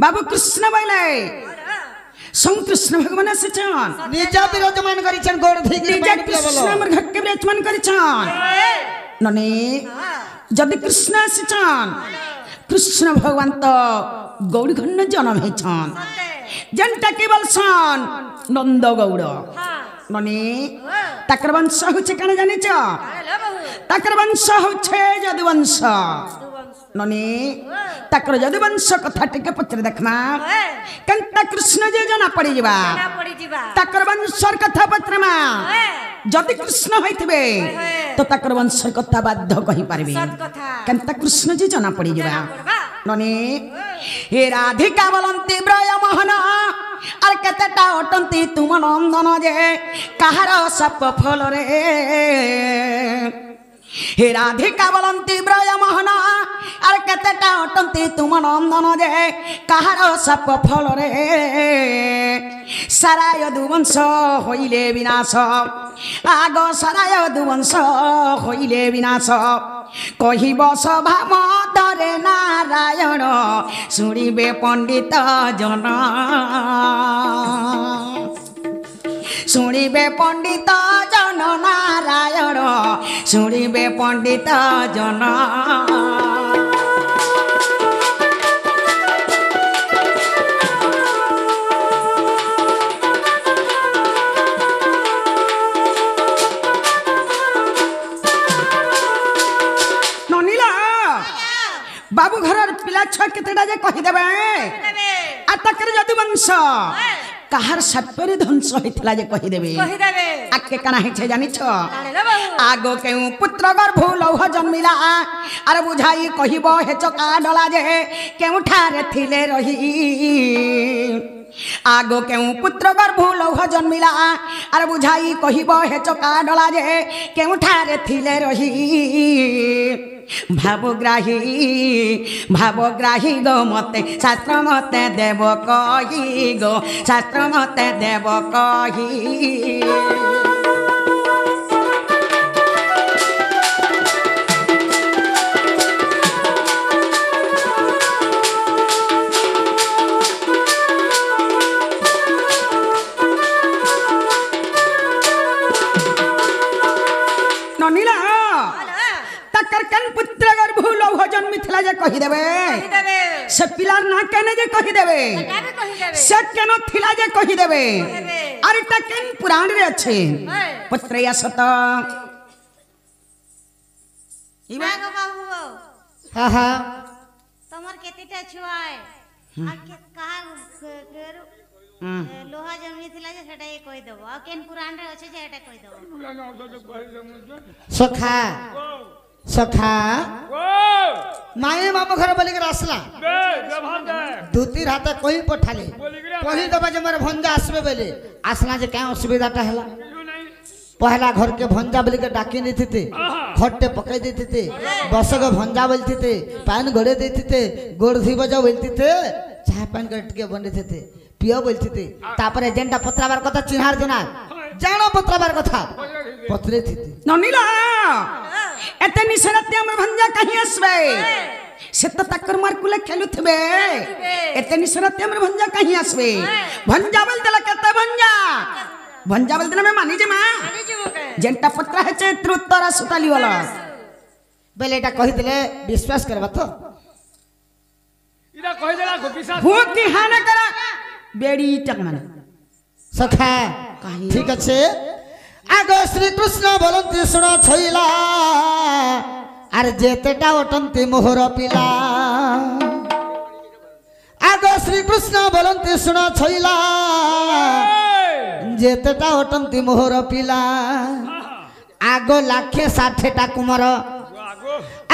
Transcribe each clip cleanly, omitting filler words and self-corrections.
बाबू कृष्ण बोले स्वयं कृष्ण भगवान आसिछन निजा विराजमान करिछन गोड़ ठीक निजा कृष्ण हमर घर के विराजमान करिछन नने जदि कृष्ण आसिछन कृष्ण भगवान तो गौड़ घन जन्म हेछन जनता केवल सन नंद गौड़ नने तकर वंश होछे काने जानिछ तकर वंश होछे यदुवंश नने तकर यदुवंश कथा टिके पचरे देखमा कंता कृष्ण जे जना पड़ी जिबा तकर वंशर कथा पचरमा जदि कृष्ण होइथिबे तो तकर वंशर कथा बाध्य कहि पारबे कंता कृष्ण जे जना पड़ी जिबा नने हे राधिका बोलंती ब्रय मोहन आर केतेटा अटंती तुम नंदन जे कहार सप फल रे हे राधिका बोलंती ब्रय मोहन आर केतेटा अटंती तुम नंदन जे कहार सप फल रे सारा यदुवंश होइले विनाश आग सारा यदुवंश होइले विनाश कहिब सभा मदरे नारायण शुणिबे पंडित जन शुणिबे पंडित जन नारायण शुणिबे पंडित जन बाबू घर पिला छुआ केतेटा जे कहि देबे आ तकर यदुवंश कहार सपरे ध्वंस होइतला जे कहि देबे आके कना हेछे जानिछ आगो केउ पुत्र गर्भ लौह जन्मिला अरे बुझाई कहिबो हे चका डला जे केउ ठारे थिले रही आगो केउ पुत्र गर्भ लौह जन्मिला अरे बुझाई कहिबो हे चका डला जे केउ ठारे थिले रही भावग्राही गो मते शास्त्र मते देव कही गो शास्त्र मते देव कही ननीला तकर कन पुत्र गर्भ लौह जन्मिथिला जे कहि देबे से पिलार ना केने जे कहि देबे से केनो थिला जे कहि देबे अरे ता केन पुराण रे अछि पुत्रया सत इमा गो बाबू हा हा तमर केतेटा छुआय आ के कार केरु लोहा जन्मिथिला जे सेटा कहि देबो आ केन पुराण रे अछि जे एटा कहि देबो सखा सखा माए मामू घर बोली के आसला दूती हाथ कही पठाले कही दबा जे मोर भंजा आसबे बेले आसला जे क्या असुविधाटा हला पहला घर के भंजा बोली के डाकी नहीं थे खट्टे पकई देते थे बसग भंजा बोलते थे पान घोड़े देते थे गोड़ धी बजा बोलते थे चाय पान के बने थे पियो बोलते थे तापर एजेंडा पत्राबार कथा चिन्हार देना जानो पत्राबार कथा पत्रे थी ननीला एते निसरत्य हमर भंजा कहीं आसबे से तो तकर मार कुले खेलुथबे एते निसरत्य हमर भंजा कहीं आसबे भंजा बोल देला केते भंजा बोल देना में मानी जे मां जेंटा पत्र है चैत्र उत्तर सुताली वाला बेले एटा कहि देले विश्वास करबा तो इदा कहि देला गोपिसा भूत की हाना करा बेड़ी टक माने सखा ठीक আছে आगो श्री कृष्ण बोलंती सुनो छैला आर जेतेटा ओटंती मोहर पिला आगो श्री कृष्ण बोलंती सुनो छैला जेतेटा ओटंती मोहर पिला आगो लाखे 60टा कुमार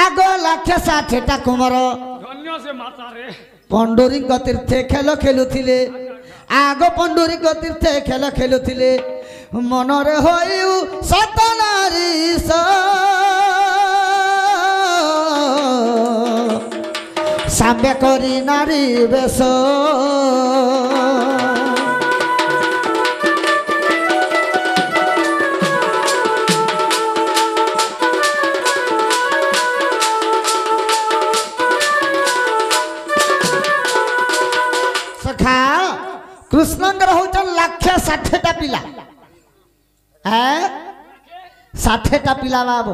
आगो लाखे 60टा कुमार धन्य से माता रे पंडोरी तीर्थे खेल खेलुथिले आगो पंडोरी तीर्थे खेल खेलुथिले मनरे होयु सतनारी साम्य करी नारी बेश कृष्णंकर होचन लाख 60टा पिला हैं 60टा पिला बाबू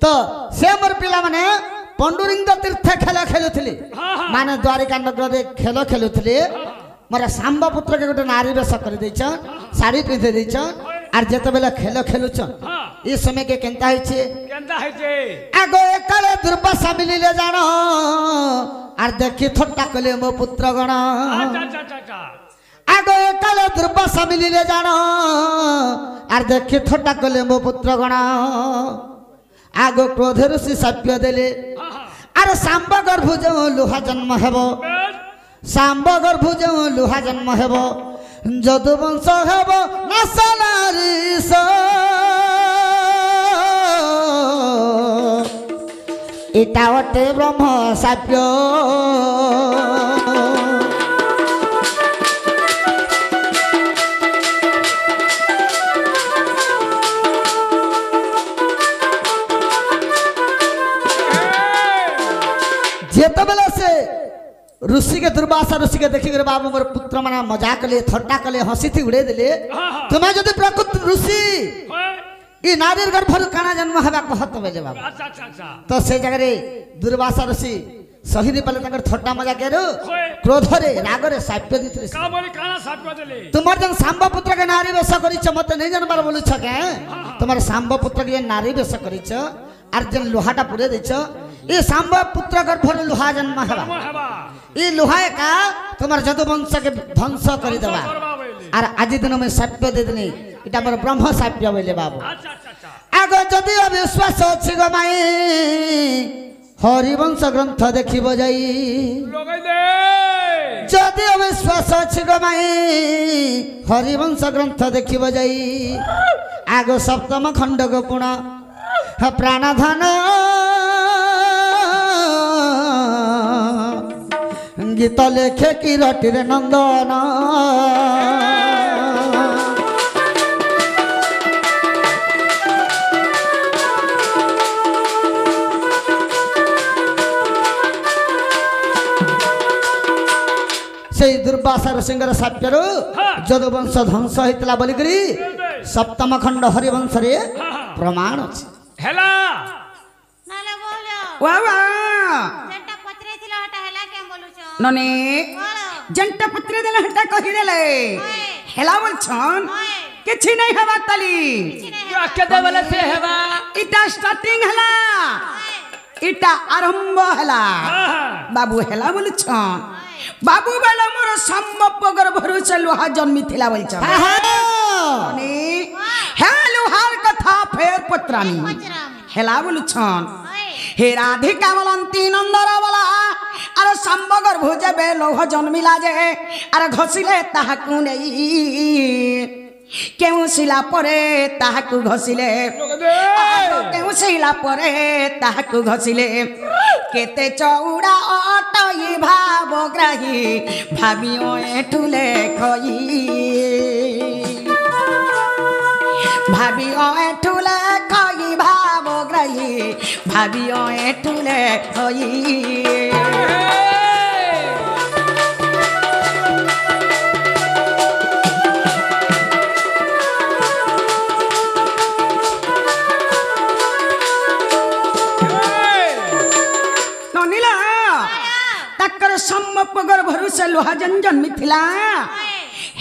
तो से मोर पिला माने पंडुरिंग तीर्थ खेल खेलुथिले माने द्वारिका नगर रे खेल खेलुथिले मोर सांब पुत्र के गोटे नारी वेश कर देछन साड़ी पिंधे देछन आर जते बेला खेल खेलुछन ई समय के केनता होइछे आगो एकाले दुर्वासा मिलिले जानो आर देखि थट्टा कले मो पुत्र गण आगो एकाले दुर्वासा मिलिले जानो आर देखि थट्टा कले मो पुत्र गण आगो क्रोध ऋषि शाप्य देले आर सांब गर्भ जो लुहा जन्म हेबो सांब गर्भ जो लुहा जन्म हेबो जदु वंश हेबो नासनारी स इटा वटे ब्रह्म शाप्य जेत बेला से ऋषि के दुर्वासा ऋषि के देखी बाबू मोर पुत्र माना मजाक ले थट्टा कले हंसी थी उड़े दिले तुम्हें जदि प्रकृत ऋषि ई नारीर गर्भर काना जन्म हेबा कहत बेले बाबू तो से जगह रे दुर्वासा ऋषि सही नहीं पाले तंगर थट्टा मजाक रे क्रोध रे राग रे शाप्य दिथले का बोली काना शाप्य देले तुमर जन सांब पुत्र के नारी वेश करिछ मते नहीं जानबार बोलु छ के तुमर सांब पुत्र के नारी वेश करिछ आर जन लोहाटा पुरे देछ ई सांब पुत्र गर्भर लोहा जन्म हेबा ई लोहा का तुमर जदु वंश के ध्वंस करि देबा आर आज दिन में शाप्य दे देनी इटा मोर ब्रह्म शाप्य बोले बाबू आगो जदि अविश्वास अछि गो माई हरिवंश ग्रंथ देखिबो जाई लगाई दे जदि अविश्वास अछि गो माई हरिवंश ग्रंथ देखिबो जाई आगो सप्तम खंड गो पुण प्राणधन गीत लेखे किरटी रे नंदन से दुर्वासा ऋषिंगर शाप्यरु जदुवंश ध्वंस होइतला बोलिकरी सप्तम खंड हरिवंश रे प्रमाण अछि हेला नाले बोलो वाह वाह जेंटा पत्रे थिला हटा हेला के बोलु छ नने बोलो जंटा पत्रे देला हटा कहि देले हेला बोल छन किछि नहीं हेबा तली या के देवले से हेबा इटा स्टार्टिंग हला इटा आरंभ हला बाबू हेला बोल छन बाबू बेला मोर सम्मपगर भरोसे लोहा जन्मी थिला बोल छन नने हे लोहार कथा फेर पत्रानी हेला बोल छन हे राधिका बोलंती नंदर बोला अरे संबगर भुजे बे लोह जन्मिला जे अरे घसिले ताहाकु नेई केउ सिला परे ताहाकु घसिले केउ सिला परे ताहाकु घसिले केते चौड़ा अटई भावग्राही भाबियो एठुले खई भाबियो एठुले खई भावग्राही भाबियो एठुले खई सम्मपगर भरोसे लोहा जन्मी थिला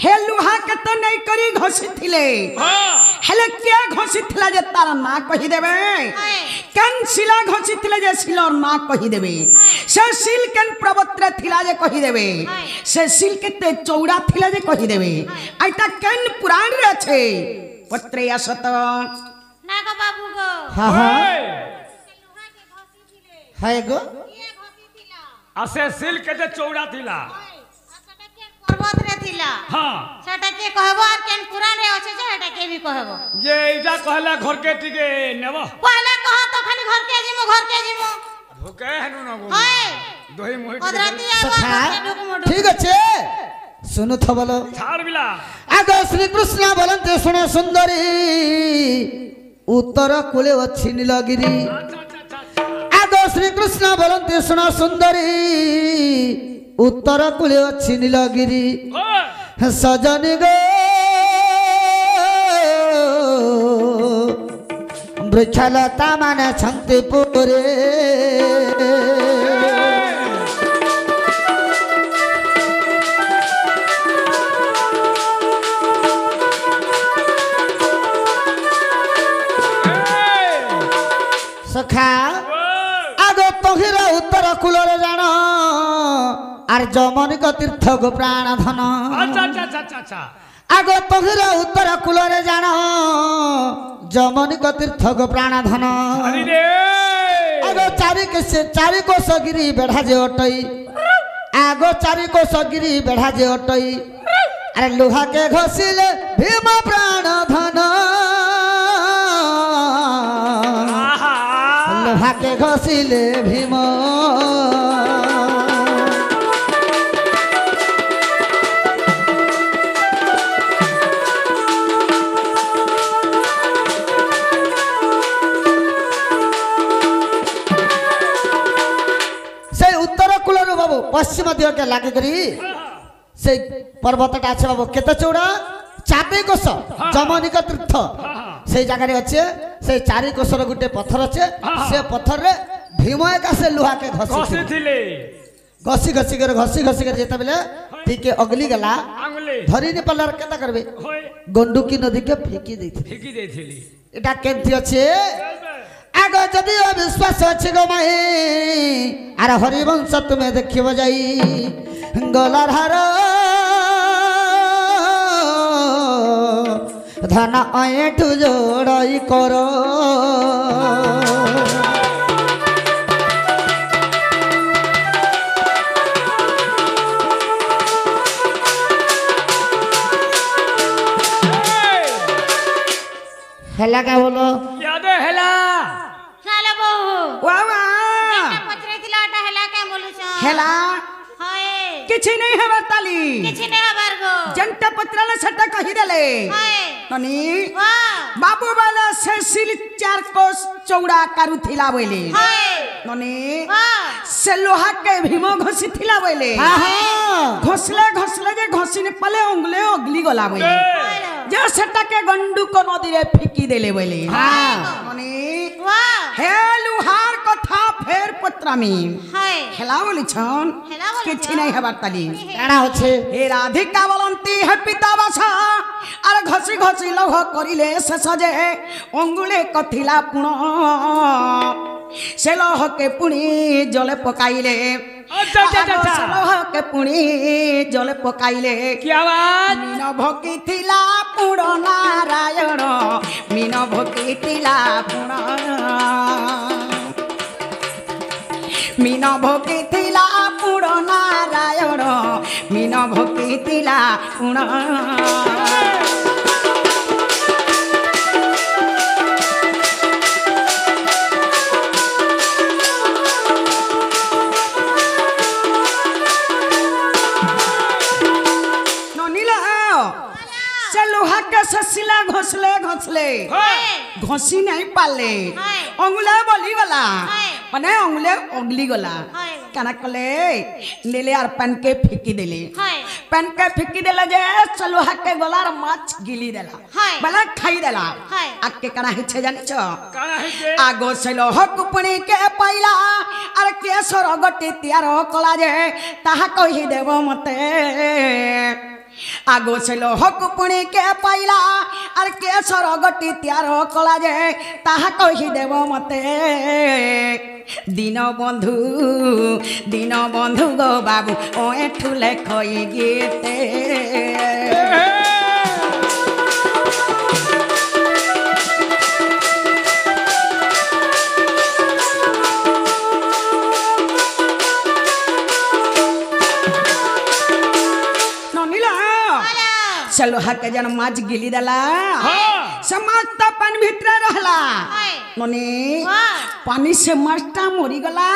हे लोहा के तो नहीं करी घसी थिले हेले क्या घसी थिला जे तार ना कहि देबे कन शिला घसी थिले जे शिलर ना कहि देबे से शिल कन प्रवत्र थिला जे कहि देबे से शिल केते चौड़ा थिला जे कहि देबे आइटा कन पुराण रे छे पत्रे असत ना गो बाबू गो हां हां लोहा के घसी थिले हाय गो ये घसी थिला असे सिल के चौड़ा थिला सेटा के पर्वत रे थिला हां सेटा के कहबो और केन पुराण रे अछि जे सेटा के भी कहबो जे इजा कहला घर के टिके नेबो पहले कह तो खाली घर के जिमो भूके हनु न गो हाय दोही मोहि ओदराती सखा आवा ढुक मुडु ठीक अच्छे सुनो तो बोलो छाड़ बिला आगो श्री कृष्ण बोलते सुनो सुंदरी उत्तर कूले अच्छी नीलगिरी आगो श्री कृष्ण बोलते सुनो सुंदरी उत्तर कूले अच्छी नीलगिरी ओए सजनी गो वृक्षलता माने छंती पुरे सखा आगो तोहिरा उत्तर कूलरे जान आर जमनिक तीर्थ गो प्राण धन अच्छा अच्छा अच्छा अच्छा आगो तोहिरा उत्तर कूलरे जान जमनिक तीर्थ गो प्राण धन हरि रे आगो चारि कोश गिरी बेढ़ा जे अटई आगो चारि कोश गिरी बेढ़ा जे अटई अरे लोहा के घसिले भीम प्राण धन आहा लोहा के घसिले भीम से उत्तर कूलर बाबू पश्चिम दिग के लागे करी से पर्वतटा আছে बाबू केते चौड़ा 4 कोश जमनिक तीर्थ से जगह अच्छे से 4 कोशर गुटे पत्थर अच्छे से पत्थर रे भीम एका से लोहा के कसे घसी थिले घसी कर जेता बेले ठीक अगली गला आंगुले धरी ने पल्ला केता करबे होय गंडुकी नदी के फेंकी देथि ठिकी देथिली एटा केंति अच्छे आगो जदि विश्वास अच्छे गो माई आर हरिवंश तुम्हें देखिब जाई गलार हार धन ऐठु जोड़ई कर हेला क्या बोलो याद हेला ଚାଲ ବୋହୁ वाह वाह ଏଟା ପଚରେଇଥିଲା ଏଟା ହେଲା କାଁ ବୋଲୁଛ हेला ହଏ किछि नहीं हेबा ताली କିଛି ନାଇଁ ହବାର ଗो जंटा पत्रला सटा कहि देले ହଏ ननी वाह बाबू वाला से सिल 4 कोस चौड़ा कारुथिला बोले ହଏ ननी वाह से लोहा के भीम घसी थिला बोले घसले जे घसी ने पले उंगले अगली गला बोले जे सटा के गंडू को नदी रे फेंकी देले बोले ननी वाह हे लुहार कथा फेर पत्रामी ହଏ हेला बोली छन हेला बोली किछि नहीं हेबा ताली काना होछे हे राधिका बोलंती हे पिता बासा आर घसी घसी लौह करिले से सजे अंगुले कथिला पुण से लौह के पुणी जले पकाइले अच्छा अच्छा अच्छा से लौह के पुणी जले पकाइले क्या बात मीन भोकिथिला पुण नारायण मीन भोकिथिला पुण मीन भोकिथिला पुण नारायण मीन भोकिथिला पुण ननीला से लोहा के ससिला घसले घसी नहीं पाले हाय। अंगुले बोली गला हाय। माने अंगुले अगली गला हाय। काना कले नेले आर पेन के फेंकी देले हाय। पेन के फेंकी देला जे चलोहा के गलार माछ गिली देला हाय। बला खाई देला हाय। आके काना हिचे जानि छ काना है के आगो सेलो हकुपणी के पाइला आर केसर गटी तियार कला जे ताहा कहि देव मते आगो सेलो हकुपणी के पाइला आर केसर गटी तियार कला जे ताहा कहि देव मते दीन बंधु गो बाबू ओए ठुले खई गीते चलो हके जन माछ गिली दला हाँ। समाज त पानी भीतर रहला हाय। ननी वाह। पानी से माछटा मरी गला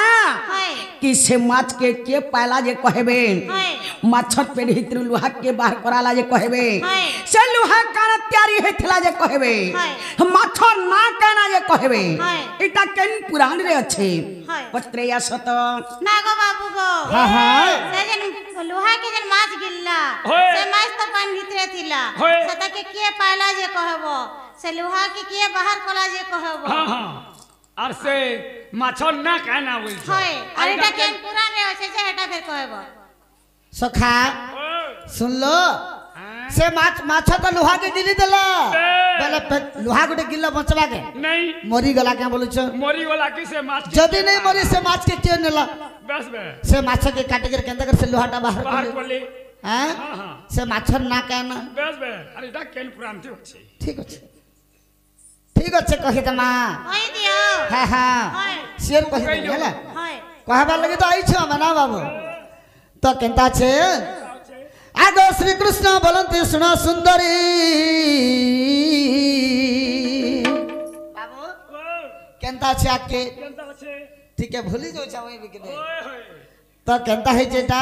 हाय। कि से माछ के पाला जे कहबे हाय माछर पेट भीतर लुहा के बाहर कराला जे कहबे हाय से लुहा कान तैयारी हेथला जे कहबे हाय माछर ना काना जे कहबे हाय इटा केन पुराण रे अछि हाय पत्रेया सत ना गो बाबू गो हाँ हाँ से जन लोहा के जन माछ गिल्ला होय। से माछ तो पान भीतरे थिला होय। से ताके के पाला जे कहबो से लोहा के बाहर कला जे कहबो हाँ हाँ और से माछर ना कहना बोल हाय अरे ता केन पुराण रे আছে যে এটা ফের कहबो सखा सुन लो से माछ तो लुहा के गिली देला बोले लुहा गोटे गिल्ला बचवा के नहीं मरी गला क्या बोलुछ मोरी वाला की से माछ जदी नहीं मरी से माछ के क्यों नेला बस बे से माछ के काट के केंदा कर से लोहाटा बाहर बाहर कर कोली हैं हाँ हाँ से माछर ना कहना बस बे अरे दा केन पुराण थी होछे ठीक अच्छे कहि दमा होय दियो हां हां हाय शेर कहि दे ହେଲା हाय कहबा लगी तो आई छ मना बाबू तो केंता छे आगो श्री कृष्ण बोलंती सुना सुंदरी बाबू केंता छे आके केनता होछे ठीक है भूली जाउ छावे बिकने ओए होए तो केंता है जेटा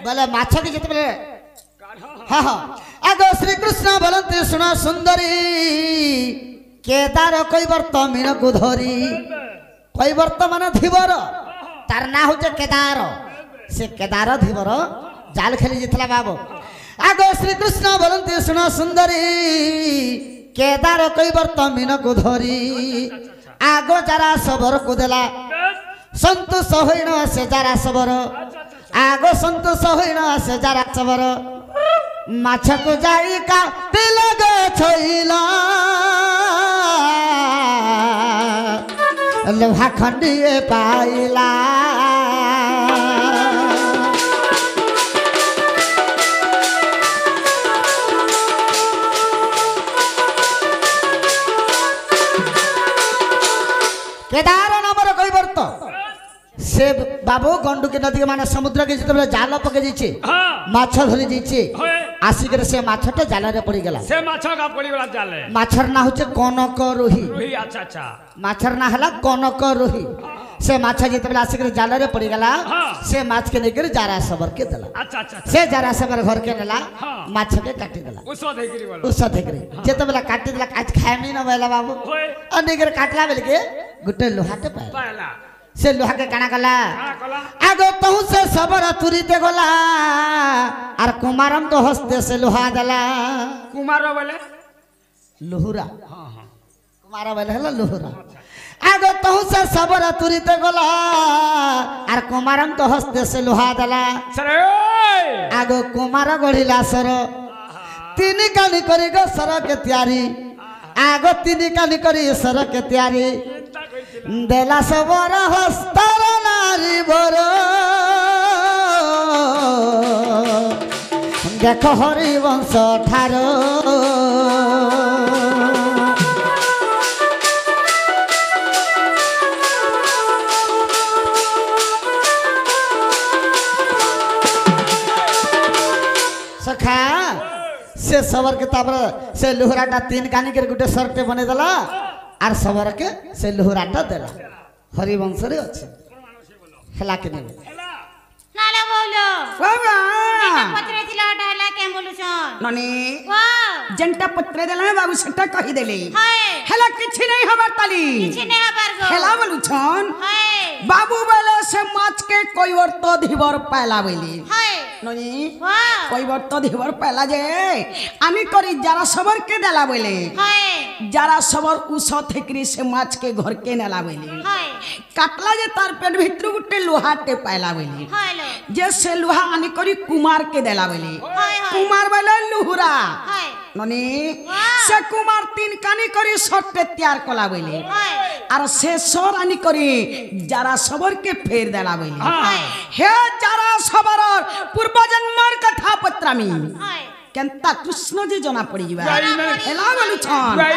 बोले माछ के जते बोले काढ़ा हाँ हाँ आगो श्री कृष्ण बोलंती सुना सुंदरी केदार कोई वर्त मीन को धरी कोई वर्त मान धीवर तार ना होचे केदार से केदार धीवर जाल खेली जितला बाबू आगो श्री कृष्ण बोलंती सुना सुंदरी केदार कोई वर्त मीन को धरी आगो जरा सबर को देला संतोष होइना से जरा सबर आगो संतोष होइना से जरा सबर माछ को जाई का तिलग छोइला लोहा खंडिए पाइला केदार नंबर कोई बर्त से बाबू गंडुकी नदी माने समुद्र के जिते जाल पके जाइछे हाँ माछ धरि जाइछे होए आसिक से माछटा जाल रे पड़ी गेला से माछर का पड़ी वाला जाले माछर ना होचे कनक रोही रोही अच्छा अच्छा माछर ना हला कनक रोही से माछ जिते आसिक जाल रे पड़ी गेला हाँ। से माछ के नेकर जारा सबर के देला अच्छा अच्छा अच्छा से जारा सबर घर के नेला हाँ। माछ के काटी देला उसो देखरी वाला उस देखरे जेते बेला काटी देला आज खाए में ना बेला बाबू होए अनेकर काटला बेल के गुटे लोहाटे पाए पहला से लोहा के काना गला हाँ कला आगो तहु से सबर तुरीते गला और कुमारम तो हस्ते से लोहा दला कुमार वाले लोहुरा हाँ हाँ कुमारा वाले हला लोहुरा आगो तहु से सबर तुरीते गला और कुमारम तो हस्ते से लोहा दला सरे आगो कुमार गढ़िला सर तीन कानी करी गो सर के त्यारी आगो तीन कानी करी सर के त्यारी चिंता कोई चिला देला सबर हस्तर नारी बर देख हरिवंश ठार सखा से सबर के तापर से लोहराटा तीन कानी के गुटे सरटे बने देला आर सबर के से लोहराटा देला हरिवंश रे अछि हेला के नहीं नाले बोलो बाबा पत्रे थिला डाला के बोलु छन ननी वाह जेंटा पत्रे देला बाबू सेटा कहि देले हाय हेला किछि नहीं हबर ताली किछि ने हबर गो हेला बोलु छन हाय बाबू बोले से माछ के कोई और तो धीवर पाला बोली हाय ननी वाह कोई और तो धीवर पाला जे आमी करी जरा सबर के देला बोले हाय जरा सबर उस थेकरी से माछ के घर के नेला बोली हाय काटला जे तार पेट भीतर गुटे लोहाटे पाला बोली हाय लो जे से लोहा आनी करी कुमार के देला बोली हाय हाय कुमार बोले लुहुरा हाय ननी वाह। से कुमार तीन कानी करी सट्टे तैयार कला बोली हाय और से सर आनी करी जरा सबर के फेर देला बोली हाँ हे जरा सबर पूर्व जन्मर कथा पत्रामी हाय केंता कृष्ण जी जना पड़ी जीवा गाई में हेला बोलु छन गाई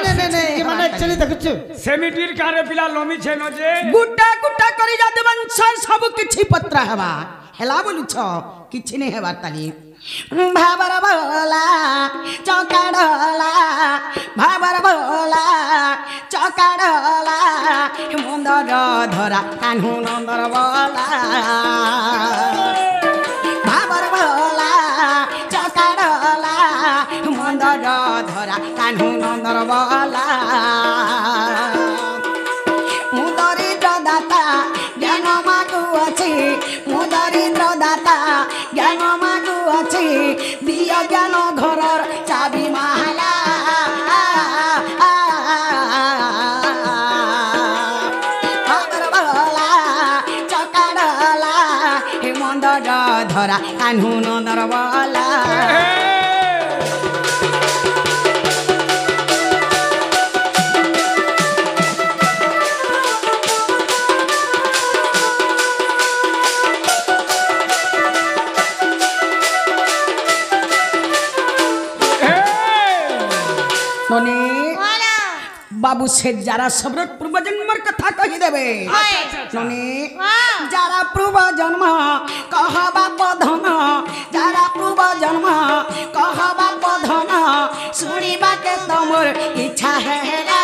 में नहीं माने एक्चुअली देखछु सेमिटिर कारे पिला लोमी छे न जे गुड्डा गुड्डा करी जाते वंशर सब किछि पत्र हवा হেলা বলুছ কিছু নেই হেবার তালি ভাবর ভোলা চকা ঢলা ভাবর ভোলা চকা ঢলা মন্দর ধরা কানু নন্দর বলা ভাবর ভোলা চকা ঢলা মন্দর ধরা কানু নন্দর বলা মুদরিদ্র দাতা জ্ঞান মাগু আছে মুদরিদ্র দাতা জ্ঞান মাগু আছে দিয় জ্ঞান ঘরর চাবি মালা চকা ঢলা হে মন্দর ধরা কানু নন্দর বলা ননি বলো বাবু সে যারা সবর পূর্ব জন্মর কথা কহি দেবে ননি যারা পূর্ব জন্ম কহবা পধন যারা পূর্ব জন্ম কহবা পধন শুনিবাকে তমর ইচ্ছা হেলা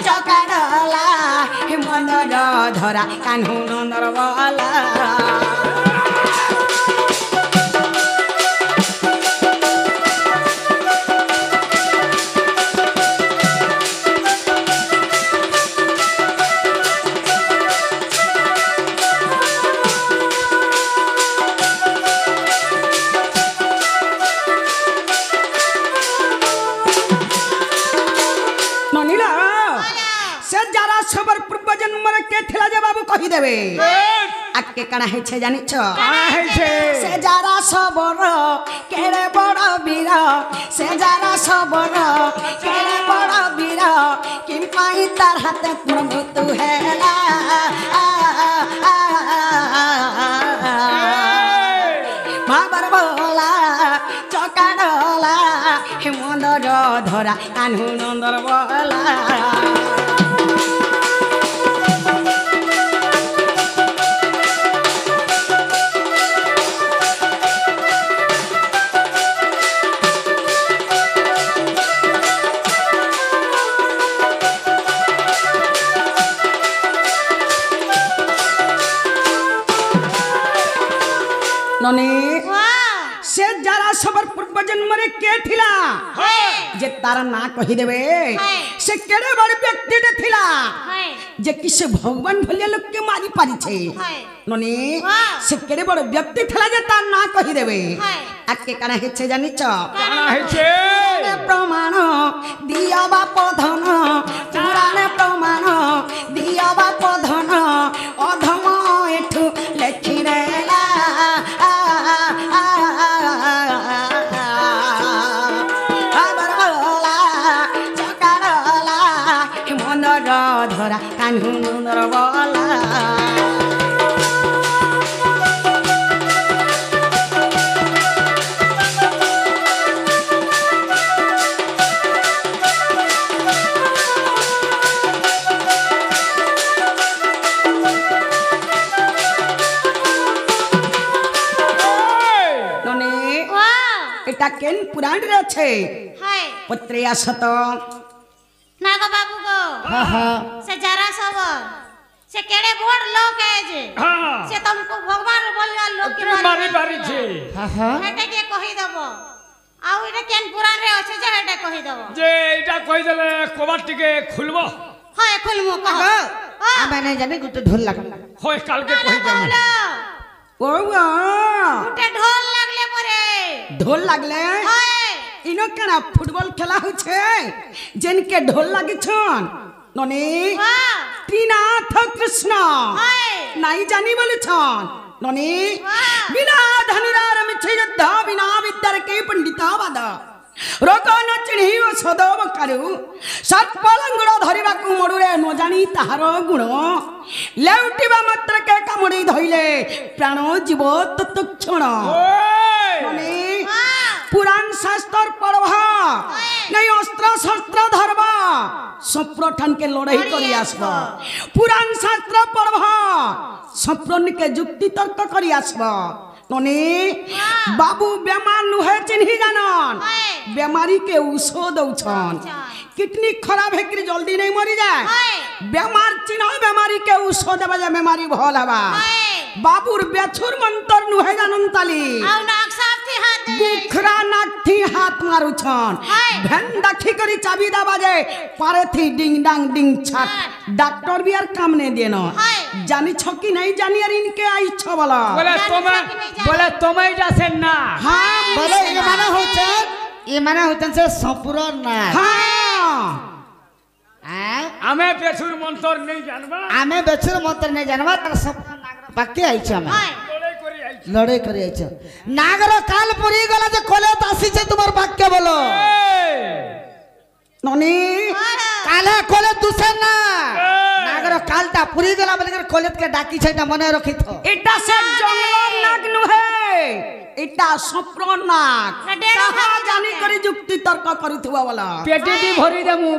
চকা ঢলা হে মন্দর ধরা কানু নন্দর বলা ননিলা সে যারা সবর পূর্ব জন্মর কে থিলা যে বাবু কহি দেবে আকে কানা হেছে জানিছ সে যারা সবর কেড়ে বড় বীর সে যারা সবর কেড়ে বড় বীর কিম্পাই তার হাতে মৃত্যু হেলা ভাবর ভোলা চকা ঢলা হে মন্দর ধরা কানু নন্দর বলা ননি সে যারা সবার পূর্ব জন্মরে কে থিলা যে তার না কহি দেবে সে কেড়ে বড় ব্যক্তিটা থিলা যে কি সে ভগবান ভলিয়া লোককে মারি পারিছে ননি সে কেড়ে বড় ব্যক্তি থিলা যে তার না কহি দেবে আকে কানা হেছে জানিছ প্রমাণ দিয় বাপ ধন পুরাণে প্রমাণ দিয় বাপ ধন অধম এঠু লেখি রেলা চকা ঢলা মন্দর ধরা কানু নন্দর বলা এটা কেন পুরাণ রে আছে পত্রে আসত না গো বাবু গো সে যারা সবর সে কেড়ে বড় লোক আছে সে তুমको ভগবান বলিয়া লোক কি মারি পারিছে এটা কে কহি দেব আউ এটা কেন পুরাণ রে আছে যে এটা কহি দেব যে এটা কই দেলে কবার টিকে খুলব হয় খুলমু কহ আমি নাই জানি গুতে ঢোল লাগা হয় কালকে কই দেব ও উঠে ঢোল লাগলে পরে ঢোল লাগলে ইনো কেনা ফুটবল খেলা হচ্ছে যেনকে ঢোল লাগিছন ননি ত্রিনাথ কৃষ্ণ নাই জানি বলেছন ননি বিনা ধনুরার মিছে যুদ্ধ বিনা বিদ্যার কে পণ্ডিতাবাদ रोग न चिन्ह सदव करु सर्पलंगड़ धरवा मड़ुरे न जानी ताहार गुण लेउटिबा मात्र के कामुड़ी धइले प्राण जीव तत्क्षण পুরাণ শাস্ত্র পড়বা নাই অস্ত্র শস্ত্র ধরবা সপ্রঠানকে লড়াই করি আসব পুরাণ শাস্ত্র পড়বা সপ্রনকে যুক্তি তর্ক করি আসব ননি বাবু বেমার নুহে চিহ্নি জানন বেমারি কে ঔষধ দৌছন কিডনি খারাপ হেকরি জলদি नहीं मरी जाए बेमार चिन्ह बेमारी के ঔষধ देबा जे बेमारी भल हबा बाबूर बेछुर मंतर नुहे जानन ताली आउ नाक साफ थी हाथ दे बुखरा नाक थी हाथ मारू छन भेन दखी करी चाबी दबा जे पारे थी डिंग डांग डिंग छट डॉक्टर भी यार काम नहीं देनो जानी छकी नहीं जानी यार इनके आई छ वाला बोले तुम्हें जासे ना हां বলে ये माने होचन से संपूर्ण ना हां हमें पेछुर मंत्र नहीं जानबा आमे बेचुर मंत्र नहीं जानबा तर संपूर्ण नागर बाकी आइछ हमें लड़ाई करी आई लड़ाई करी आइछ नागर काल पुरी गला जे कोले तासी छे तुम्हार वाक्य बोलो ननी काले कोले दुसे ना नागर कालटा पुरी गला बोले कोले के डाकी छैटा मने रखी थो এটা সে জঙ্গল নাগ নুহে এটা সপ্র নাগ তাহা জানি করে যুক্তি তর্ক করুথুবা वाला पेटी दी भरी देमु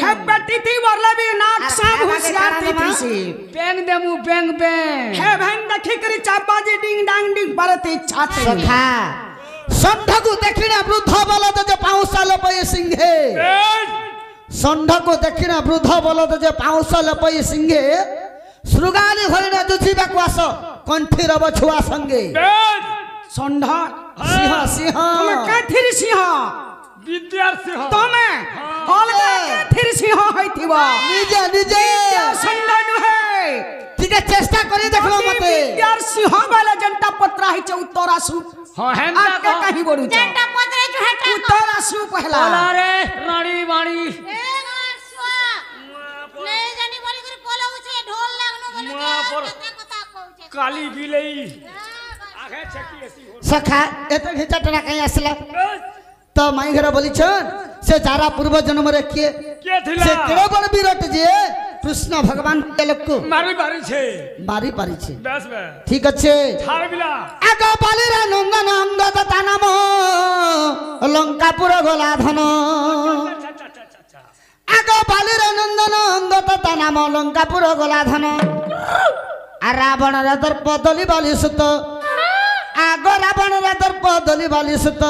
হে পেটি থি বরলে বি নাগ সাব হুশিয়ার থি থিসি पेंग देमु पेंग হে ভেন দেখি করে চাপাজি ডিং ডাং ডিং পারতে ছাতে सखा ষণ্ঢকু দেখিনা বৃদ্ধ বলদ যে পাউসাল পয়ে সিংহে ষণ্ঢকু দেখিনা বৃদ্ধ বলদ যে পাউসাল পয়ে সিংহে শ্রুগালি হরিণা দুছিବାକୁ আস কণ্ঠী রব ছুয়া সঙ্গে ষণ্ঢ সিংহ সিংহ তুমি কাঠির সিংহ विद्यार सिंह তুমি অলগা কাঠির সিংহ হইতিব নিজে নিজে ষণ্ঢ নুহে ঠিক আছে চেষ্টা করে দেখলো মতে বিদ্যার সিংহ বেলা জনতা পত্র হইছে উত্তর আসু हां हेंता आके कहीं बोलू जंटा पत्रे जो है टा उतर आसू पहला बोला रे रानी बाणी ए गासवा नहीं जानी बोली करे बोलाउ छे ढोल लागनो बोले मुआ पर कथा कहू छे काली बिलई आगे छकी ऐसी हो सखा एत घिचाटना कहीं आसला तो माई घर बोली छन से जारा पूर्व जन्म रे के के थिला से केड़े बड़ विराट जे कृष्ण भगवान के लोक को मारी बारी छे मारी पारी छे बस बे ठीक আছে थार बिला आगो बालिरा नंदन अंगद तानाम लंकापुर गोला धन आगो बालिरा नंदन अंगद तानाम लंकापुर गोला धन आ रावण रे दर्प दली बाली सुत आगो रावण रे दर्प दली बाली सुत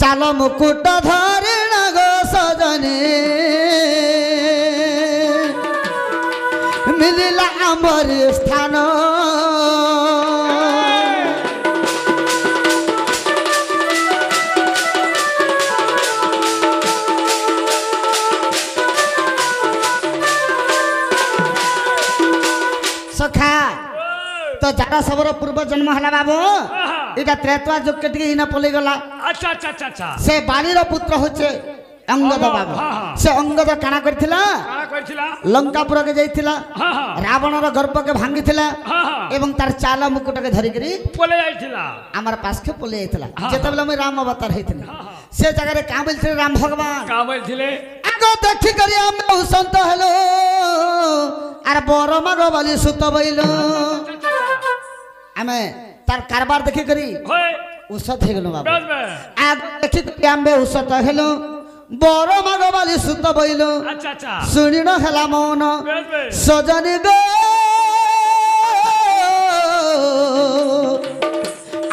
चाल मुकुट धरिण गो सजनी मिलिला अमर स्थान सखा तो जारा सबर पूर्व जन्म हला बाबू इटा त्रेतवा जुग के टिके इना पले गला अच्छा अच्छा अच्छा अच्छा से बालीर पुत्र होचे अंगद बाबू से अंगद काना करथिला काना कइथिला लंकापुर के जाइथिला हां हां रावण रो गर्भ के भांगिथिला हां हां एवं तार चाल मुकुट के धरि करी पले आइथिला हमर पास के पले आइथिला जेतबेला मैं राम अवतार हेथिनी से जगह रे का बोलथिले राम भगवान का बोलथिले आगो देखि करी हम संत हेलो आर बर मग बाली सुत बइलो हमें तार कारबार देखि करी होय उसत हे गेलो बाबू बस बे आगो देखि करी आम्बे उसत हेलो बर मग बाली सुत बइलो अच्छा अच्छा सुनिन हेला मौन बस बे सजनी गो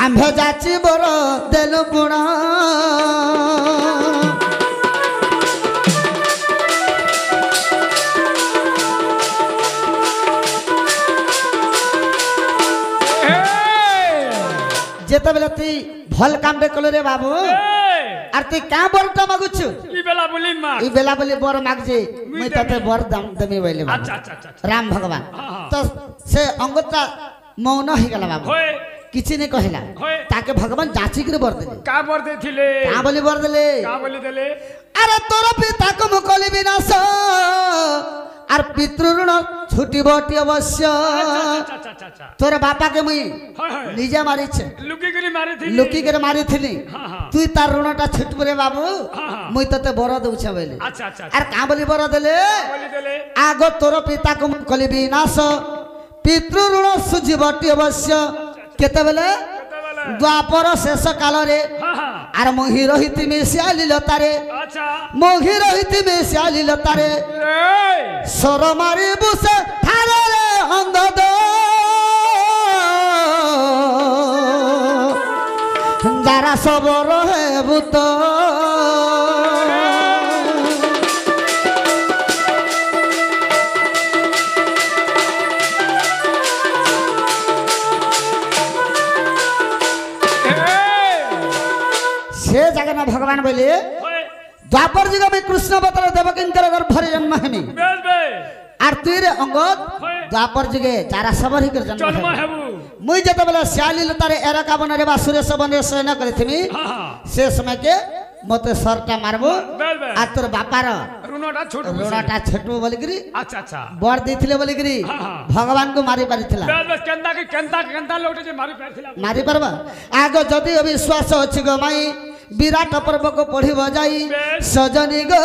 आम्भे जाची बर देलु गुण जेतबेले ती भल काम बे कलो रे बाबू आर ती का बरटा मागुछु ई बेला बोली मा ई बेला बोली बर मागजे मैं तते बर दाम देमी बोले बाबू अच्छा अच्छा अच्छा राम भगवान हाँ। तो से अंगता मौन हो गला बाबू होय किछि नहीं कहला होय ताके भगवान जाची कर बर देले का बर देथिले का बोली बर देले का बोली देले अरे तोर पिता को मुकली विनाश आर पितृऋण छुटी बटी अवश्य अच्छा अच्छा अच्छा अच्छा तोर बापा के मुई होय होय निजे मारी छे लुकी करी मारी थी लुकी कर मारी थिली हाँ, हाँ। तू तार ऋणटा छुटबो रे बाबू हाँ, हाँ। मुई तते बर दउछ बोले अच्छा अच्छा आर का बोली बर देले बोली देले आगो तोर पिता को मुकली विनाश पितृऋण सुझी बटी अवश्य केते बेले দ্বাপর শেষ কালরে হ্যাঁ হ্যাঁ আর মহি রহিতিমি শিয়ালি লতারে আচ্ছা মহি রহিতিমি শিয়ালি লতারে এই সর মারি বুসে ঠারে অঙ্গদ যারা সব রহে ভূত সে জায়গা না ভগবান বলে ওই দ্বাপর যুগ আমি কৃষ্ণ বতর দেবকিঙ্কর গর্ভরে জন্ম হেমি বেশ বে আর তুই রে অঙ্গদ দ্বাপর যুগে যারা সবর হিকর জন্ম জন্ম হেমি হেবু মুই যেতবেলে শিয়ালি লতারে এরকা বନରେ বা সুরেশ বনে শয়ন করিথিমি হ্যাঁ হ্যাঁ সে সময়কে মতে সরটা মারবো বেশ বে আর তোর বাপার রুনটা ছোট ଋଣଟା ଛେଟୁ ବୋଲିକିରି আচ্ছা আচ্ছা ବର ଦେଇଥିଲେ ବୋଲିକିରି ହଁ, ହଁ। ଭଗବାନଙ୍କୁ ମାରି ପାରିଥିଲା বেশ বেশ কেনতা কি কেনতা কেনতা লোটে যে মারি পাইছিলা ମାରି ପାରବା ଆଗ ଯଦି ବିଶ୍ୱାସ ଅଛି ଗୋ ମାଇ ବିରାଟ ପର୍ବକୁ ପଢିବ ଯାଇ ବେଶ। ସଜନି ଗୋ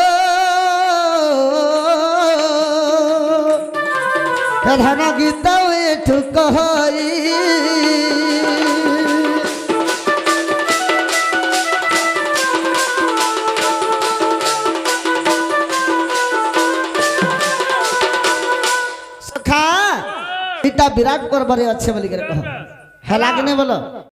ଧନ ଗୀତ ଏଠୁ କହି ସଖା ଏଇଟା ବିରାଟ ପର୍ବରେ ଅଛି ବୋଲିକିରି କହ ହେଲା କି ନାଇଁ ବୋଲ